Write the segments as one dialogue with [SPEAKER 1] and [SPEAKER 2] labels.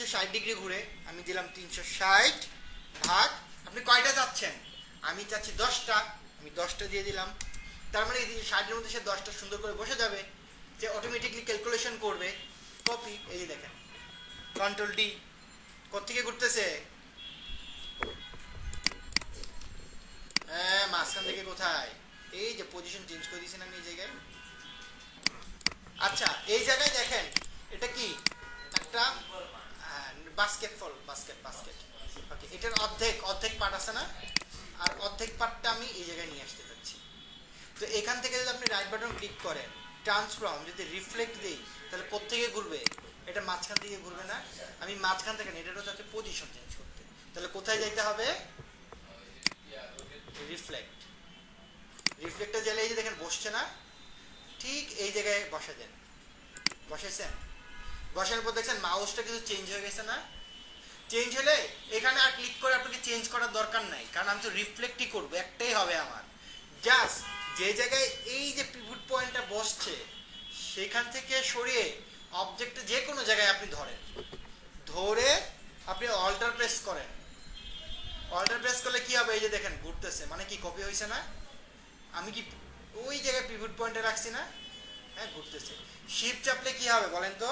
[SPEAKER 1] 360 degree ঘুরে আমি দিলাম 360 ভাগ, আপনি কয়টা চাচ্ছেন? আমি চাচ্ছি 10টা, আমি 10টা দিয়ে দিলাম। তার মানে এই 60-এর মধ্যে সে 10টা সুন্দর করে বসে যাবে, যে অটোমেটিকলি ক্যালকুলেশন করবে। কপি, এই যে দেখেন কন্ট্রোল ডি, কোত্থেকে ঘুরতেছে? হ্যাঁ, মাঝখান থেকে কোথায়? এই যে পজিশন চেঞ্জ করে দিয়েছেন আমি এই জায়গায়। আচ্ছা, এই জায়গায় দেখেন এটা কি একটা বাস্কেট বাস্কেট। ওকে, এটার অর্ধেক পার্ট আছে না, আর অর্ধেক পার্টটা আমি এই জায়গায় নিয়ে আসতে চাচ্ছি। তো এখান থেকে যদি আপনি রাইট বাটন ক্লিক করেন, ট্রান্সফর্ম যদি রিফ্লেক্ট দেই, তাহলে কোত্থেকে ঘুরবে? এটা মাঝখান থেকে ঘুরবে না? আমি মাঝখান থেকে না, এটারও চাচ্ছি পজিশন চেঞ্জ করতে, তাহলে কোথায় যাইতে হবে? রিফ্লেক্টে গেলে এই যে দেখেন বসছে না, ঠিক এই জায়গায় বসে দেন। বসেছেন? বসানোর পর দেখছেন মাউসটা কিছু চেঞ্জ হয়ে গেছে না? চেঞ্জ হলে এখানে আর ক্লিক করে আপনাকে চেঞ্জ করার দরকার নাই, কারণ আমি তো রিফ্লেক্টই করবো, একটাই হবে আমার। জাস্ট যে জায়গায় এই যে পিভট পয়েন্টটা বসছে সেখান থেকে সরিয়ে অবজেক্টে যে কোনো জায়গায় আপনি ধরেন, ধরে আপনি অল্টার প্রেস করেন। অল্টার প্রেস করলে কি হবে? এই যে দেখেন ঘুরতেছে, মানে কি কপি হয়েছে না? আমি কি ওই জায়গায় পিভট পয়েন্টে রাখছি না? হ্যাঁ, ঘুরতেছে। শিফট চাপলে কি হবে বলেন তো?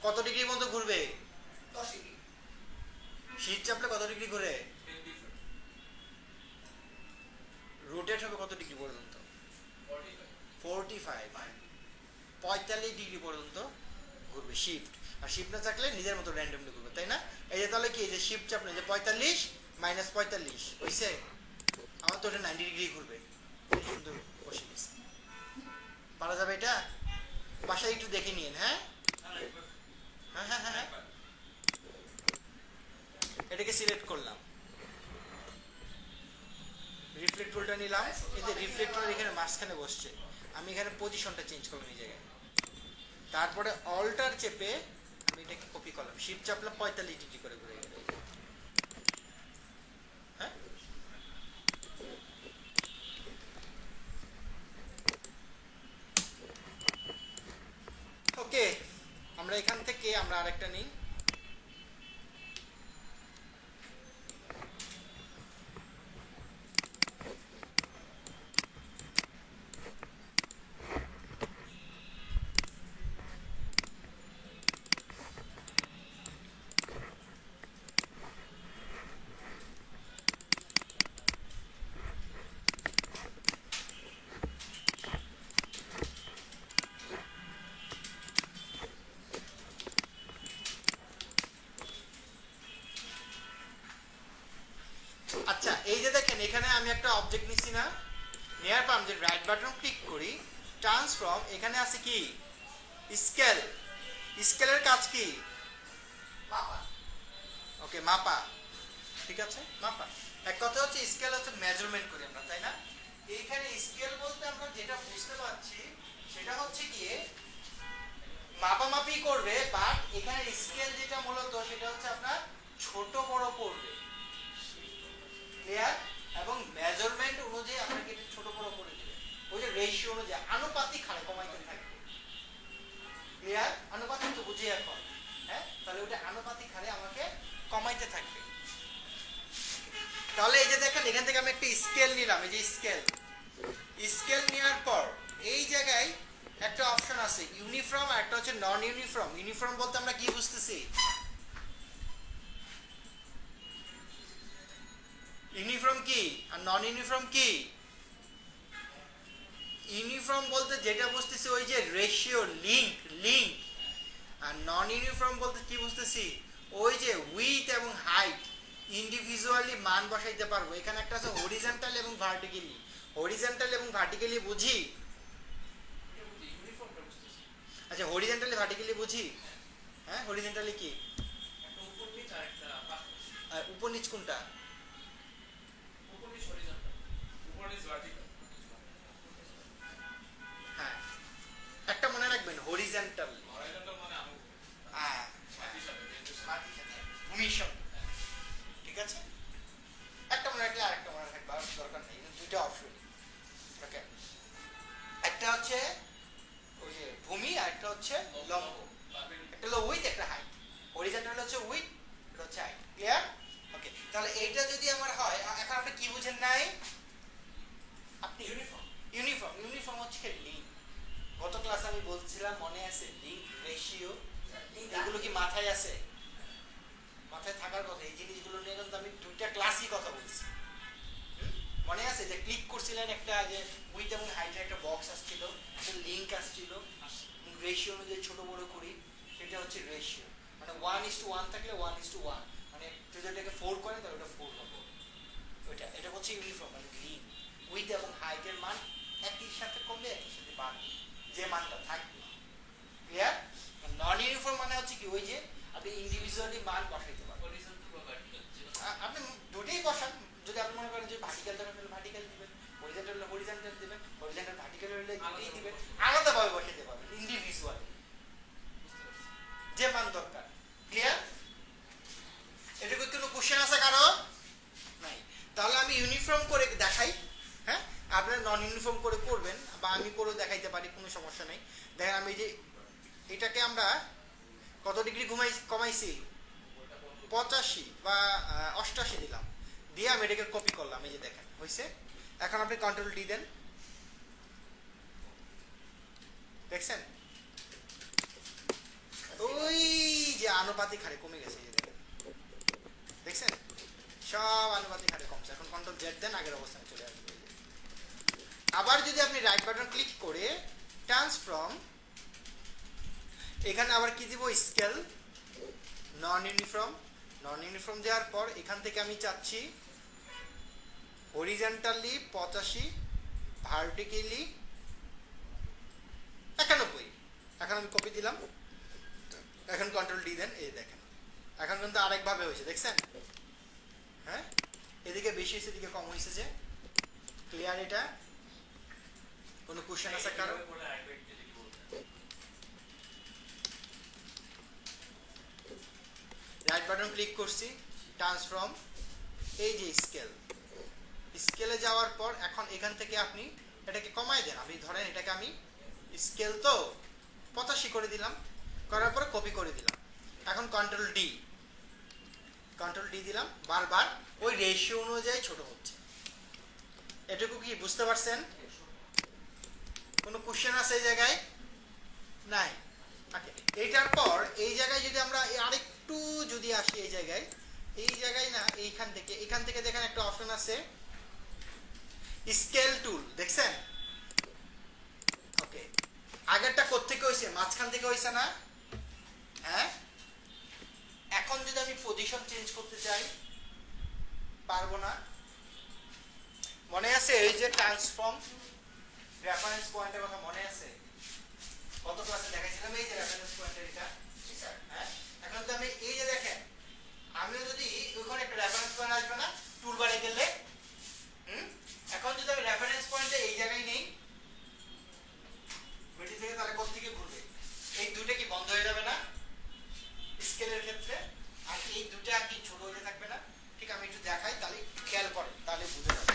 [SPEAKER 1] কত ডিগ্রি মতো ঘুরবে?
[SPEAKER 2] 10 ডিগ্রি।
[SPEAKER 1] শিফট চাপলে কত ডিগ্রি ঘুরে? রোটেট হবে কত ডিগ্রি পর্যন্ত? 45 ডিগ্রি পর্যন্ত ঘুরবে শিফট। আর শিফট না চাকলে নিজের মতো র্যান্ডমলি ঘুরবে, তাই না? এই যে তাহলে কি, এই যে শিফট চাপলে যে 45 - 45 হইছে, আমার তো ওটা 90 ডিগ্রি ঘুরবে। সুন্দর বসে গেছে। পারা যাবে এটা? বাসায় একটু দেখে নিন। হ্যাঁ হ্যাঁ হ্যাঁ হ্যাঁ, এটাকে সিলেক্ট করলাম, রিফ্লেক্ট টুলটা নিলাম, এই যে রিফ্লেক্ট টুল এখানে মাঝখানে বসছে, আমি এখানে পজিশনটা চেঞ্জ করলাম এই জায়গায়। তারপরে অল্টার চেপে আমি এটাকে কপি করলাম, শিফট চাপলাম, 45 ডিগ্রি করে ঘুরে গেল। হ্যাঁ, ওকে। আমরা এখান থেকে আমরা আরেকটা নিই। আচ্ছা, এই যে দেখেন এখানে আমি একটা অবজেক্ট নিচ্ছি না, নেয়ার পর আমি যদি রাইট বাটন ক্লিক করি, ট্রান্সফর্ম, এখানে আছে কি স্কেল। স্কেলের কাজ কি?
[SPEAKER 2] মাপা।
[SPEAKER 1] ওকে, মাপা। ঠিক আছে, মাপা। এক কথা হচ্ছে স্কেল হচ্ছে মেজারমেন্ট করি আমরা, তাই না? এইখানে স্কেল বলতে আমরা যেটা বুঝতে পারছি সেটা হচ্ছে গিয়ে মাপামাপি করবে, বাট এখানে স্কেল যেটা মূলত সেটা হচ্ছে আপনার ছোট বড় করবে, ক্লিয়ার? এবং মেজারমেন্ট অনুযায়ী আপনাকে ছোট বড় করে দেবে, ওই যে রেশিও অনুযায়ী আনুপাতিক হারে কমাইতে থাকবে, ক্লিয়ার? আনুপাতিক তো বুঝি এখন, হ্যাঁ? তাহলে ওটা আনুপাতিক হারে আমাকে কমাইতে থাকবে। তাহলে এই যে দেখেন এখান থেকে আমি একটা স্কেল নিলাম, এই যে স্কেল নেওয়ার পর এই জায়গায় একটা অপশন আছে ইউনিফর্ম, আর একটা হচ্ছে নন ইউনিফর্ম। ইউনিফর্ম বলতে আমরা কি বুঝতেছি? ইউনিফর্ম কি আর নন ইউনিফর্ম কি? ইউনিফর্ম বলতে যেটা বুঝতেছি ওই যে রেশিও, লিংক। আর নন ইউনিফর্ম বলতে কি বুঝতেছি? ওই যে উইথ এবং হাইট ইন্ডিভিজুয়ালি মান বসাইতে পারবো। এখানে একটা আছে হরিজন্টাল এবং ভার্টিক্যালি। হরিজন্টাল এবং ভার্টিক্যালি বুঝি? আচ্ছা, হরিজন্টালি ভার্টিক্যালি বুঝি। হ্যাঁ, হরিজন্টালি কি? আর উপর নিচ কোনটা? হ্যাঁ, একটা মনে রাখবেন, হরিজন্টাল হ্যাঁ ভূমির সঙ্গে, ঠিক আছে? একটা মনে রাখলে আরেকটা মনে রাখবার দরকার নেই, দুইটা অপশন। ওকে, একটা হচ্ছে ওই যে ভূমি, আর একটা হচ্ছে লম্ব। একটা হলো উইথ, একটা হাইট। হরিজন্টাল হচ্ছে উইথ, এগুলো কি মাথায় আছে? মাথায় থাকার কথা। এই জিনিসগুলো নিয়ে কিন্তু আমি দুইটা ক্লাসই কথা বলছি। মনে আছে যে ক্লিক করছিলেন একটা যে উইথ এবং হাইটের একটা বক্স আসছিল, একটা লিঙ্ক আসছিল, রেশিও অনুযায়ী ছোট বড় করি, সেটা হচ্ছে রেশিও। মানে 1:1 থাকলে 1:1, মানে যদি এটাকে 4 করেন তাহলে ওটা 4 হবে। ওইটা এটা হচ্ছে ইউনিফর্ম, মানে লিঙ্ক। উইথ এবং হাইটের মান একই সাথে কমবে, একই সাথে বাড়বে, যে মানটা থাকবে। ক্লিয়ার? নন ইউনিফর্ম মানে হচ্ছে কি, ওই যে আপনি ইন্ডিভিজুয়ালি মান বসাইতে পারবেন। আপনি দুটোই বসান। যদি আপনি মনে করেন যে ভার্টিক্যাল দেবেন তাহলে ভার্টিক্যাল দিবেন, হরিজন্টাল হলে হরিজন্টাল দিবেন, হরিজন্টাল ভার্টিক্যাল হলে দুটোই দিবেন, আলাদাভাবে বসাইতে পারবেন ইন্ডিভিজুয়ালি, যে মান দরকার। ক্লিয়ার? এটুকু কোনো কোশ্চেন আছে কারো? নাই। তাহলে আমি ইউনিফর্ম করে দেখাই, হ্যাঁ, আপনারা নন ইউনিফর্ম করে করবেন, বা আমি করেও দেখাইতে পারি, কোনো সমস্যা নেই। দেখেন আমি যে এটাকে আমরা কত ডিগ্রি কমাইছি, 85 বা 88 দিলাম, দিয়ে আমি এটাকে কপি করলাম। এই যে দেখেন হয়েছে। এখন আপনি কন্ট্রোল ডি দেন, দেখছেন ওই যে আনুপাতিক হারে কমে গেছে। এই যে দেখেন, দেখছেন সব আনুপাতিক হারে কমছে। এখন কন্ট্রোল জেড দেন, আগের অবস্থানে চলে আসবে। আবার যদি আপনি রাইট বাটন ক্লিক করে ট্রান্সফর্ম, এখানে আবার কি দিব, স্কেল, নন ইউনিফর্ম। নন ইউনিফর্ম দেওয়ার পর এখান থেকে আমি চাচ্ছি হরিজন্টালি 85, ভার্টিক্যালি 91। এখন আমি কপি দিলাম, এখন কন্ট্রোল ডি দেন। এই দেখেন এখন কিন্তু আরেকভাবে হয়েছে, দেখছেন? হ্যাঁ, এদিকে বেশি হয়েছে, এদিকে কম হয়েছে। যে ক্লিয়ার? এটা কোনো কোশ্চেন আছে কারো? রাইট বাটন ক্লিক করছি, ট্রান্সফর্ম, এই যে স্কেল, স্কেলে যাওয়ার পর এখন এখান থেকে আপনি এটাকে কমাই দেন। আমি ধরেন এটাকে আমি স্কেল তো 85 করে দিলাম, করার পরে কপি করে দিলাম। এখন কন্ট্রোল ডি, কন্ট্রোল ডি দিলাম, বারবার ওই রেশিও অনুযায়ী ছোট হচ্ছে। এটুকু কি বুঝতে পারছেন? কোনো কোশ্চেন আছে এই জায়গায়? নাই। ওকে, এইটার পর এই জায়গায় যদি আমরা আরেকটু যদি আসি, এই জায়গায়, এই জায়গায় না, এখান থেকে দেখেন একটা অপশন আছে স্কেল টুল, দেখছেন? ওকে, আগেরটা কোত্থেকে হয়েছে, মাঝখান থেকে হয়েছে না? হ্যাঁ, এখন যদি আমি পজিশন চেঞ্জ করতে চাই, পারবো না। মনে আছে এই যে ট্রান্সফর্ম রেফারেন্স পয়েন্টের কথা মনে আছে? কত ক্লাসে দেখাইছিলাম এই যে রেফারেন্স পয়েন্টের এটা। হ্যাঁ, এখন তো আমি এই যে দেখেন, আমিও যদি ওখানে একটা রেফারেন্স পয়েন্ট আসবে না টুলবারে গেলে, এখন যদি আমি রেফারেন্স পয়েন্টে এই জায়গায় নেই মিডি থেকে, তাহলে কোথা থেকে ঘুরবে? এই দুটো কি বন্ধ হয়ে যাবে না স্কেলের ক্ষেত্রে? আর এই দুটো কি ছোট হয়ে থাকবে না? ঠিক আমি একটু দেখাই, তাহলে খেয়াল করেন, তাহলে বুঝে যাবে।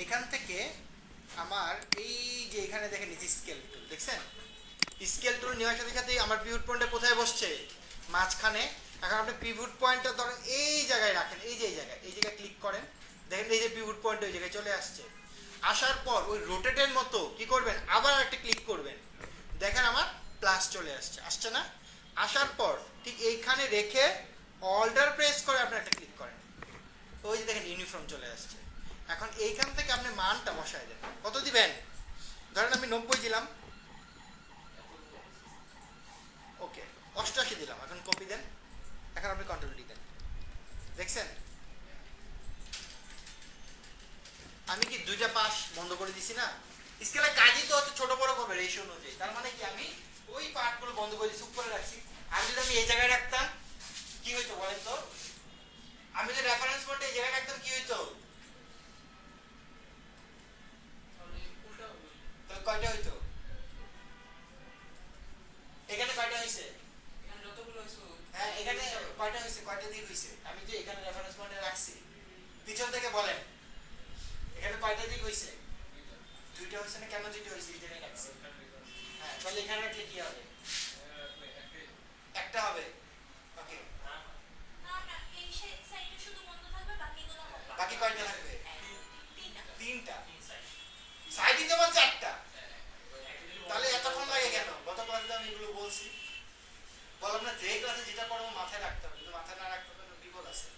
[SPEAKER 1] এখান থেকে আমার এই যে এখানে দেখেন স্কেল টুল, দেখছেন? স্কেল টুল নেওয়ার সাথে সাথে আমার পিভট পয়েন্টটা কোথায় বসছে, মাঝখানে। এখন আপনি পিভট পয়েন্টটা ধরেন এই জায়গায় রাখেন, এই যে এই জায়গায় ক্লিক করেন, দেখেন এই যে পিভট পয়েন্ট ওই জায়গায় চলে আসছে। আসার পর ওই রোটেটের মতো কি করবেন, আবার একটা ক্লিক করবেন, দেখেন আমার প্লাস চলে আসছে, আসছে না? আসার পর ঠিক এইখানে রেখে অল্টার প্রেস করে আপনি একটা ক্লিক করেন, ওই যে দেখেন ইউনিফর্ম চলে আসছে। এখন এইখান থেকে আপনি মানটা বসায় দেন, কত দিবেন? ধরেন আমি 90 দিলাম, ওকে 88 দিলাম, এখন কপি দেন, এখন আপনি কন্ট্রোল ডি দেন, দেখছেন? আমি কি দুইটা পাশ বন্ধ করে দিছি না? স্কেলে কাজই তো হচ্ছে ছোট বড় করবে রেশিও অনুযায়ী। তার মানে কি আমি ওই পার্টগুলো বন্ধ করে দিছি, উপরে রাখছি। আর যদি আমি এই জায়গায় রাখতাম কি হইতো বলেন তো? আমি যদি রেফারেন্স পয়েন্টে এই জায়গায় রাখতাম কি হইতো? তাহলে কয়টা হইতো? এখানে কয়টা হইছে? হ্যাঁ, এখানে কয়টা হইছে, কয়টা দিক হইছে? আমি যে এখানে রেফারেন্স পয়েন্টে রাখছি, পিছন থেকে বলেন এখানে কয়টা দিক হইছে? দুইটা হইছে না? কেন দুইটা হইছে? এই জায়গায় রাখছি। হ্যাঁ, তাহলে এখানে রাখলে কি হবে? একটা হবে। ওকে, বাকি কয়টা থাকবে? তিনটা। সাইড আইডি তোমার 4টা, তাহলে এতক্ষণ লাগে কেন? গত ক্লাসে আমি এগুলো বলছি, বললাম না যে ক্লাসে যেটা পড়বো মাথায় রাখতে হবে, কিন্তু মাথায় না রাখতে হবে বিপদ আছে,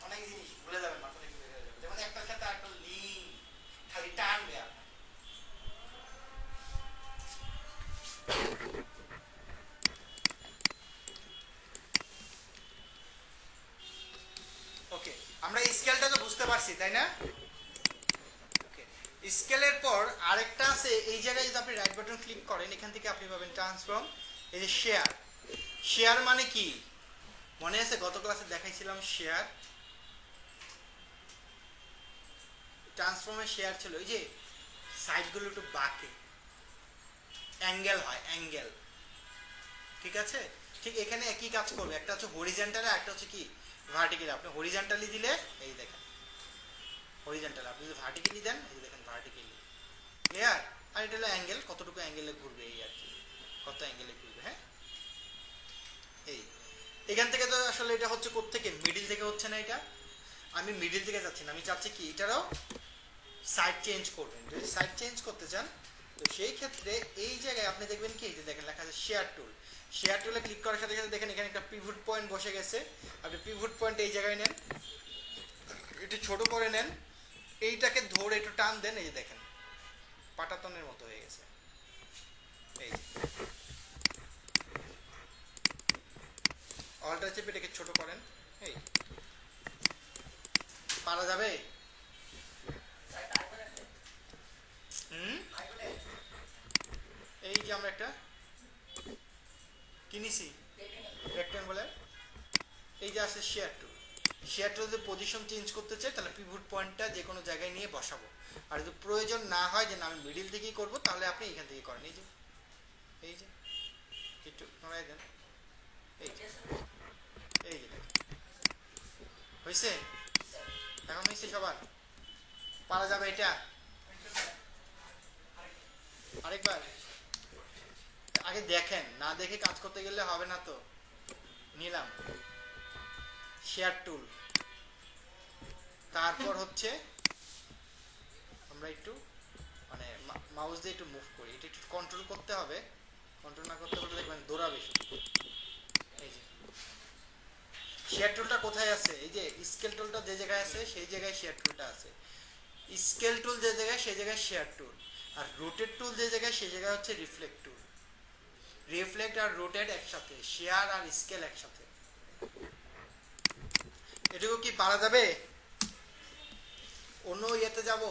[SPEAKER 1] অনেক জিনিস ভুলে যাবেন, মাথা থেকে বের হয়ে যাবে। যেমন একটার সাথে আরেকটা লিঙ্ক খালি টানবে আপনার। ওকে, আমরা স্কেলটা তো বুঝতে পারছি তাই না? ওকে, স্কেলের পর আরেকটা আছে, এই জায়গায় যদি আপনি রাইট বাটন ক্লিক করেন এখান থেকে আপনি পাবেন ট্রান্সফর্ম। এই যে শেয়ার, শেয়ার মানে কি মনে আছে? গত ক্লাসে দেখাইছিলাম শেয়ার, ট্রান্সফর্মের শেয়ার ছিল এই যে সাইডগুলো একটু বাঁকে, অ্যাঙ্গেল হয়, অ্যাঙ্গেল, ঠিক আছে? ঠিক এখানে একই কাজ করবে, একটা হচ্ছে হরিজন্টাল আর একটা হচ্ছে কি ভার্টিক্যাল। আপনি হরিজন্টালি দিলে এই দেখেন হরিজন্টাল, আপনি যদি ভার্টিক্যালি দেন এই দেখেন ভার্টিক্যালি, ক্লিয়ার? আর এটা হলো অ্যাঙ্গেল, কতটুকু অ্যাঙ্গেলে ঘুরবে এই আর কি, কত অ্যাঙ্গেলে ঘুরবে। হ্যাঁ, এই এখান থেকে তো আসলে এটা হচ্ছে কোত্থেকে, মিডিল থেকে হচ্ছে না, এটা আমি মিডিল থেকে যাচ্ছি না, আমি চাচ্ছি কি এটারও সাইড চেঞ্জ করবেন। যদি সাইড চেঞ্জ করতে চান তো সেই ক্ষেত্রে এই জায়গায় আপনি দেখবেন কি, এই যে দেখেন লেখা আছে শেয়ার টুল, শেয়ার টুলে ক্লিক করার সাথে সাথে দেখেন এখানে একটা পিভট পয়েন্ট বসে গেছে। আপনি পিভট পয়েন্ট এই জায়গায় নেন, একটু ছোট করে নেন, এইটাকে ধরে একটু টান দেন, এই যে দেখেন পাটাতনের মতো হয়ে গেছে। এই অলটা চেপে এটাকে ছোট করেন, এই পারা যাবে? এই যে আমরা একটা কিনেছি রেক্ট্যাঙ্গুলার, এই যে আছে শেয়ার টুল, শেয়ার টুল যদি পজিশন চেঞ্জ করতে চাই তাহলে পিভট পয়েন্টটা যে কোনো জায়গায় নিয়ে বসাবো। আর যদি প্রয়োজন না হয় যে না আমি মিডিল থেকেই করবো তাহলে আপনি এখান থেকে করেন, এই যে একটু নড়াই দেন, এই যে এই যে হয়েছে, এখন হয়েছে সবার, পারা যাবে এটা? আরেকবার আগে দেখেন, না দেখে কাজ করতে গেলে হবে না তো। নিলাম শেয়ার টুল, তারপর হচ্ছে আমরা একটু মানে মাউস দিয়ে একটু মুভ করি, এটা একটু কন্ট্রোল করতে হবে, কন্ট্রোল না করতে করতে দেখবেন দৌড়াবে শুধু। এই যে শেয়ার টুলটা কোথায় আছে? এই যে স্কেল টুলটা যে জায়গায় আছে সেই জায়গায় শেয়ার টুলটা আছে, স্কেল টুল যে জায়গায় সেই জায়গায় শেয়ার টুল, আর রোটেট টুল যে জায়গায় সেই জায়গায় হচ্ছে রিফ্লেক্ট টুল। রিফ্লেক্ট আর রোটেট একসাথে, শেয়ার আর স্কেল একসাথে। এটুকু কি পারা যাবে? অন্য ইয়েতে যাব,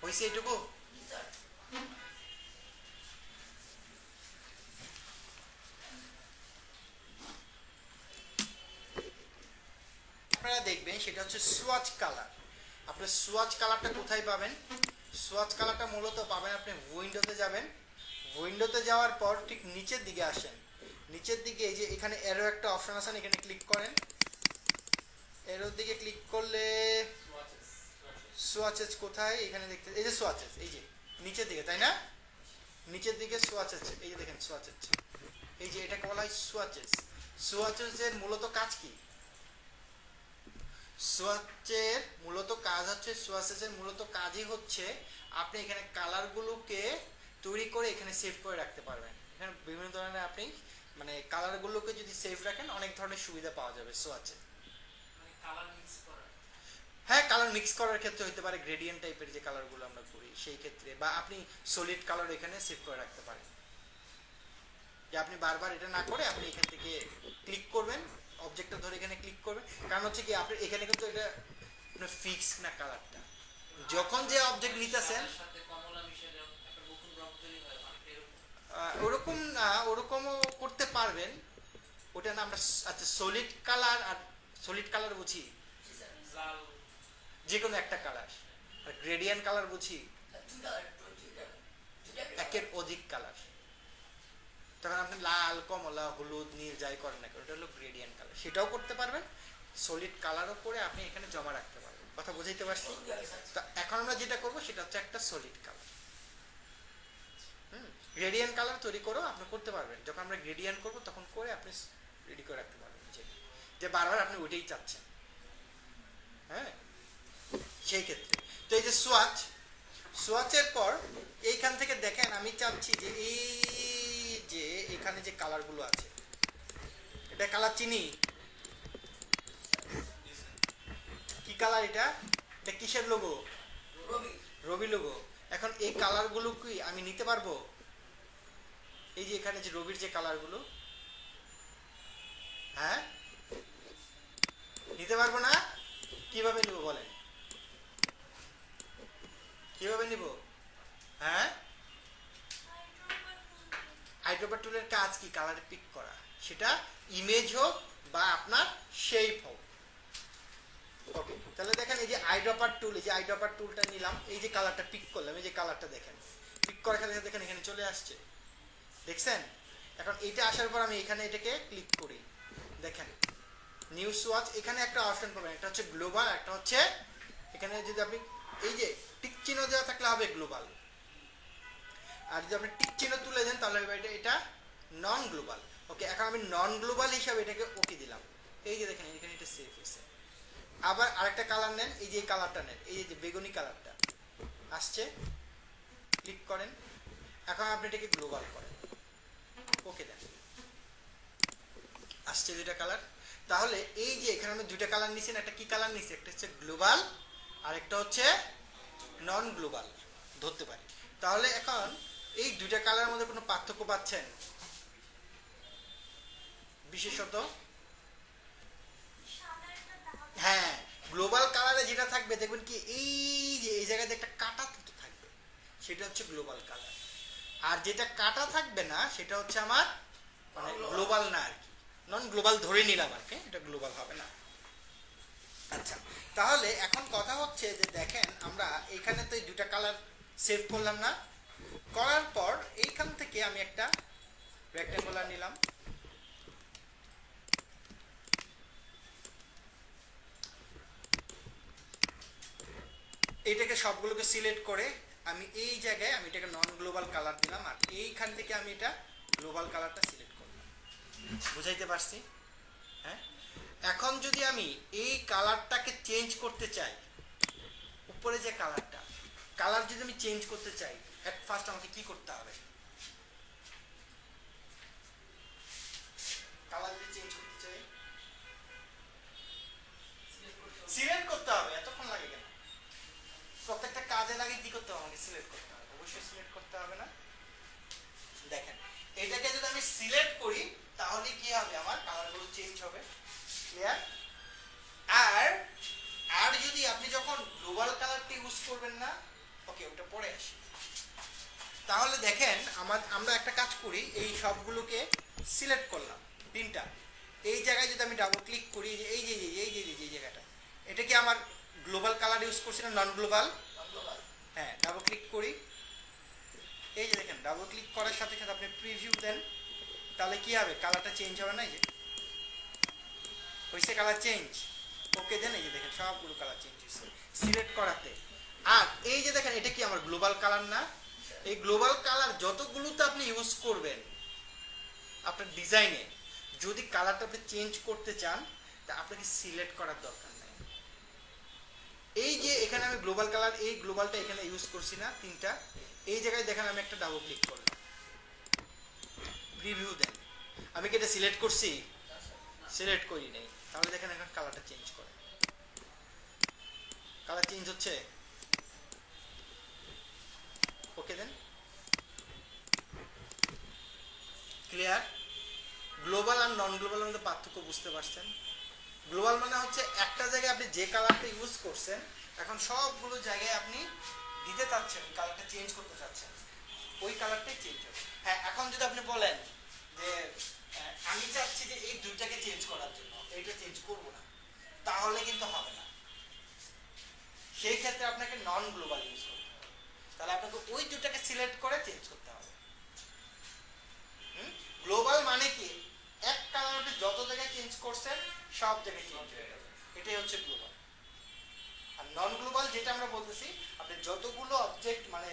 [SPEAKER 1] হয়েছে এটুকু? আপনারা দেখবেন সেটা হচ্ছে সোয়াচ কালার। আপনি সোয়াচ কালারটা কোথায় পাবেন? সোয়াচ কালারটা মূলত পাবেন আপনি উইন্ডোতে যাবেন, উইন্ডোতে যাওয়ার পর ঠিক নিচের দিকে আসেন, নিচের দিকে এই যে এখানে এরো একটা অপশন আছে, এখানে ক্লিক করেন, এরোর দিকে ক্লিক করলে সোয়াচেস কোথায় এখানে দেখতে, এই যে সোয়াচেস, এই যে নিচের দিকে, তাই না? নিচের দিকে সোয়াচেস, এই যে দেখেন সোয়াচেস, এই যে এটাকে বলা হয় সোয়াচেস। সোয়াচেসের মূলত কাজ কি? সোয়াচের মূলত কাজ হচ্ছে, সোয়াচেসের মূলত কাজই হচ্ছে আপনি এখানে কালারগুলোকে তৈরি করে এখানে সেভ করে রাখতে পারবেন। এখানে বিভিন্ন ধরনের আপনি মানে কালারগুলোকে যদি সেভ রাখেন অনেক ধরনের সুবিধা পাওয়া যাবে সোয়াচে। হ্যাঁ, কালার মিক্স করার ক্ষেত্রে হতে পারে, গ্রেডিয়েন্ট টাইপের যে কালারগুলো আমরা করি সেই ক্ষেত্রে, বা আপনি সলিড কালার এখানে সেভ করে রাখতে পারেন, যে আপনি বারবার এটা না করে আপনি এখান থেকে ক্লিক করবেন, অবজেক্টটা ধরে এখানে ক্লিক করবেন। কারণ হচ্ছে কি আপনি এখানে কিন্তু এটা ফিক্স না কালারটা, যখন যে অবজেক্ট নিতেছেন ওরকম না, ওরকমও করতে পারবেন, ওটা না আমরা আচ্ছা সলিড কালার, আর সলিড কালার বুঝি যে কোনো একটা কালার, আর গ্রেডিয়েন্ট কালার বুঝি একের অধিক কালার। তখন আপনি লাল, কমলা, হলুদ, নীল যাই করেন না, ওটা হলো গ্রেডিয়েন্ট কালার, সেটাও করতে পারবেন, সলিড কালারও করে আপনি এখানে জমা রাখতে পারবেন। কথা বুঝাইতে পারছি? তো এখন আমরা যেটা করবো সেটা হচ্ছে একটা সলিড কালার। গ্রেডিয়েন্ট কালার তৈরি করেও আপনি করতে পারবেন, যখন আমরা গ্রেডিয়েন্ট করবো তখন করে আপনি রেডি করে রাখতে পারবেন, যে বারবার আপনি ওইটাই চাচ্ছেন। হ্যাঁ, সেই ক্ষেত্রে তো এই যে সোয়াচের পর এইখান থেকে দেখেন আমি চাচ্ছি যে এই যে এখানে যে কালারগুলো আছে, এটা কালার চিনি, কি কালার এটা? এটা কিসের লোগো?
[SPEAKER 2] রবি
[SPEAKER 1] রবি লোগো। এখন এই কালারগুলো কি আমি নিতে পারবো? এই যে এখানে যে রবির যে কালারগুলো, হ্যাঁ নিতে পারবো না? কিভাবে নিব বলেন, কিভাবে নিব? হ্যাঁ, আইড্রপার টুলের কাজ কি? কালার পিক করা, সেটা ইমেজ হোক বা আপনার শেপ হোক। ওকে, তাহলে দেখেন এই যে আইড্রপার টুল, এই যে আইড্রপার টুলটা নিলাম, এই যে কালারটা পিক করলাম, এই যে কালারটা দেখেন পিক করার সাথে সাথে দেখেন এখানে চলে আসছে, দেখছেন? এখন এইটা আসার পর আমি এখানে এটাকে ক্লিক করি, দেখেন নিউ সোয়াচ, এখানে একটা অপশন পাবেন, একটা হচ্ছে গ্লোবাল, একটা হচ্ছে এখানে যদি আপনি এই যে টিক চিহ্ন দেওয়া থাকলে হবে গ্লোবাল, আর যদি আপনি টিক চিহ্ন তুলে দেন তাহলে এটা নন গ্লোবাল। ওকে, এখন আমি নন গ্লোবাল হিসাবে এটাকে ওকে দিলাম, এই যে দেখেন এখানে এটা সেভ হয়েছে। আবার আরেকটা কালার নেন, এই যে কালারটা নেন, এই যে বেগুনি কালারটা আসছে, ক্লিক করেন, এখন আপনি এটাকে গ্লোবাল করেন, ওকে দেন, আসছে দুইটা কালার। তাহলে এই যে এখানে আমি দুইটা কালার নিয়েছেন, একটা কি কালার নিয়েছি? একটা হচ্ছে গ্লোবাল আর একটা হচ্ছে নন গ্লোবাল ধরতে পারি। তাহলে এখন এই দুইটা কালারের মধ্যে কোনো পার্থক্য পাচ্ছেন? বিশেষত হ্যাঁ, গ্লোবাল কালারে যেটা থাকবে দেখবেন কি এই যে এই জায়গায় যে একটা কাটা থাকবে সেটা হচ্ছে গ্লোবাল কালার, আর যেটা কাটা থাকবে না সেটা হচ্ছে আমার মানে গ্লোবাল না আর কি, নন গ্লোবাল ধরে নিলাম আর কি, এটা গ্লোবাল হবে না। আচ্ছা, তাহলে এখন কথা হচ্ছে যে দেখেন আমরা এখানে তো এই দুটা কালার সেভ করলাম না, করার পর এইখান থেকে আমি একটা রেক্ট্যাঙ্গুলার নিলাম, এইটাকে সবগুলোকে সিলেক্ট করে আমি এই জায়গায় আমি এটাকে নন গ্লোবাল কালার দিলাম, আর এইখান থেকে আমি এটা গ্লোবাল কালারটা সিলেক্ট করলাম। বুঝাইতে পারছি? হ্যাঁ, এখন যদি আমি এই কালারটাকে চেঞ্জ করতে চাই, উপরে যে কালারটা, কালার যদি আমি চেঞ্জ করতে চাই, এট ফার্স্ট আমাকে কি করতে হবে? কালার যদি চেঞ্জ করতে চাই সিলেক্ট করতে হবে, এতক্ষণ লাগে কেন? প্রত্যেকটা কাজে লাগে কি করতে হবে? আমাকে সিলেক্ট করতে হবে, অবশ্যই সিলেক্ট করতে হবে না? দেখেন এটাকে যদি আমি সিলেক্ট করি তাহলে কি হবে? আমার কালারগুলো চেঞ্জ হবে, ক্লিয়ার? আর আর যদি আপনি যখন গ্লোবাল কালারটা ইউজ করবেন না, ওকে ওটা পরে আসি, তাহলে দেখেন আমরা একটা কাজ করি, এই সবগুলোকে সিলেক্ট করলাম তিনটা, এই জায়গায় যদি আমি ডাবল ক্লিক করি, এই যে এই জায়গাটা, এটা কি আমার গ্লোবাল কালার ইউজ করছি না নন গ্লোবাল? হ্যাঁ, ডাবল ক্লিক করি, এই যে দেখেন ডাবল ক্লিক করার সাথে সাথে আপনি প্রিভিউ দেন, তাহলে কি হবে? কালারটা চেঞ্জ হবে না? এই যে হয়েছে কালার চেঞ্জ, ওকে দেন, এই যে দেখেন সবগুলো কালার চেঞ্জ হয়েছে সিলেক্ট করাতে। আর এই যে দেখেন এটা কি আমার গ্লোবাল কালার না? এই গ্লোবাল কালার যতগুলোতে আপনি ইউজ করবেন আপনার ডিজাইনে, যদি কালারটা আপনি চেঞ্জ করতে চান তা আপনাকে সিলেক্ট করার দরকার নেই। এই যে এখানে আমি গ্লোবাল কালার, এই গ্লোবালটা এখানে ইউজ করছি না তিনটা, এই জায়গায় দেখেন আমি একটা ডাবল ক্লিক করলাম, প্রিভিউ দেন, আমি কি এটা সিলেক্ট করছি? সিলেক্ট করি নাই, তাহলে দেখেন এখন কালারটা চেঞ্জ করে, কালার চেঞ্জ হচ্ছে, ওকে দেন, ক্লিয়ার? গ্লোবাল আর নন গ্লোবালের মধ্যে পার্থক্য বুঝতে পারছেন? গ্লোবাল মানে হচ্ছে একটা জায়গায় আপনি যে কালারটা ইউজ করছেন এখন সবগুলো জায়গায় আপনি দিতে চাচ্ছেন, কালারটা চেঞ্জ করতে চাচ্ছেন, ওই কালারটাই চেঞ্জ হবে। হ্যাঁ, এখন যদি আপনি বলেন যে আমি চাচ্ছি যে এই দুইটাকে চেঞ্জ করার জন্য, এইটা চেঞ্জ করব না, তাহলে কিন্তু হবে না, সেই ক্ষেত্রে আপনাকে নন গ্লোবাল ইউজ করতে হবে, তাহলে আপনাকে ওই দুটাকে সিলেক্ট করে চেঞ্জ করতে হবে। গ্লোবাল মানে কি? এক কালার আপনি যত জায়গায় চেঞ্জ করছেন সব জায়গায় চেঞ্জ হয়ে যাবে, এটাই হচ্ছে গ্লোবাল। আর নন গ্লোবাল যেটা আমরা বলতেছি, আপনি যতগুলো অবজেক্ট মানে